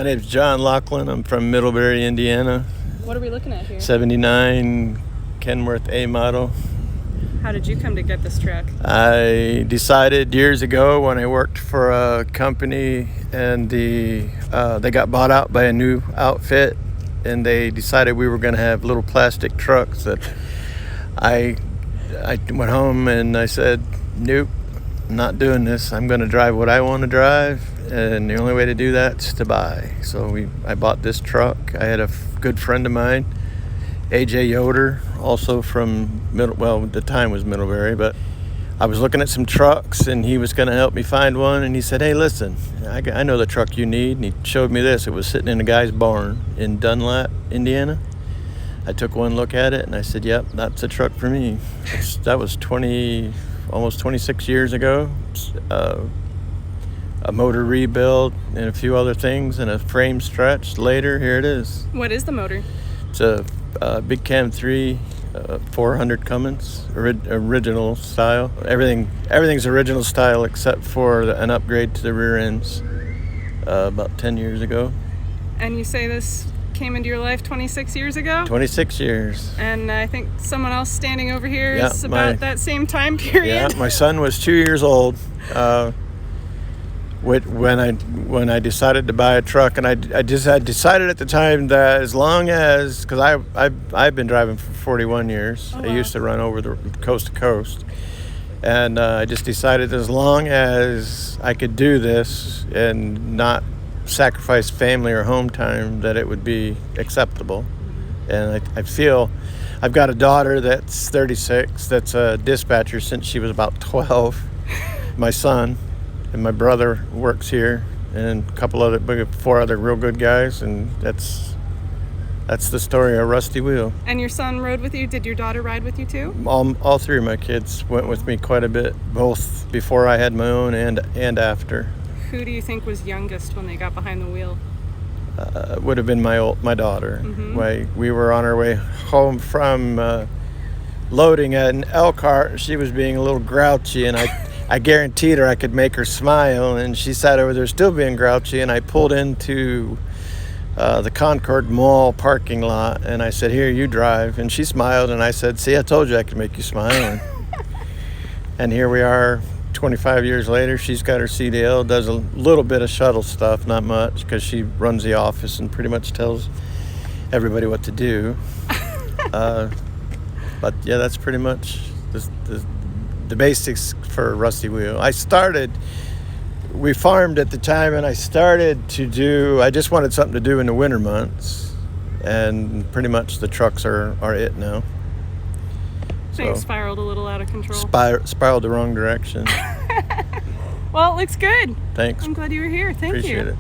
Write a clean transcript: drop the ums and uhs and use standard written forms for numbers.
My name's John Laughlin. I'm from Middlebury, Indiana. What are we looking at here? 79 Kenworth A model. How did you come to get this truck? I decided years ago when I worked for a company and they got bought out by a new outfit, and they decided we were going to have little plastic trucks that I went home and I said, nope, I'm not doing this. I'm going to drive what I want to drive, and the only way to do that is to buy. So I bought this truck. I had a good friend of mine, AJ Yoder, also from at the time was Middlebury, but I was looking at some trucks and he was going to help me find one, and he said, hey, listen, I know the truck you need, and he showed me this. It was sitting in a guy's barn in Dunlap, Indiana. I took one look at it and I said, yep, that's a truck for me. That was almost 26 years ago. A motor rebuild and a few other things, and a frame stretch later. Here it is. What is the motor? It's a Big Cam 3 400 Cummins, original style. Everything's original style except for an upgrade to the rear ends about 10 years ago. And you say this came into your life 26 years ago? 26 years. And I think someone else standing over here is about that same time period. Yeah, my son was 2 years old when I decided to buy a truck, and I decided at the time that as long as, because I've been driving for 41 years. Oh, wow. I used to run over the coast to coast, and I just decided as long as I could do this and not sacrifice family or home time, that it would be acceptable. And I feel I've got a daughter that's 36 that's a dispatcher since she was about 12. My son and my brother works here, and four other real good guys, and that's the story of Rusty Wheel. And your son rode with you? Did your daughter ride with you too? All three of my kids went with me quite a bit, both before I had my own and after. Who do you think was youngest when they got behind the wheel? Would have been my daughter. Mm-hmm. We were on our way home from loading in Elkhart. She was being a little grouchy, and I guaranteed her I could make her smile, and she sat over there still being grouchy, and I pulled into the Concord Mall parking lot, and I said, here, you drive. And she smiled, and I said, see, I told you I could make you smile. And here we are 25 years later. She's got her CDL, does a little bit of shuttle stuff, not much, because she runs the office and pretty much tells everybody what to do. But yeah, that's pretty much the basics for Rusty Wheel. We farmed at the time, and I just wanted something to do in the winter months, and pretty much the trucks are it now. Things spiraled a little out of control. Spiraled the wrong direction. Well, it looks good. Thanks. I'm glad you were here. Thank you. Appreciate it.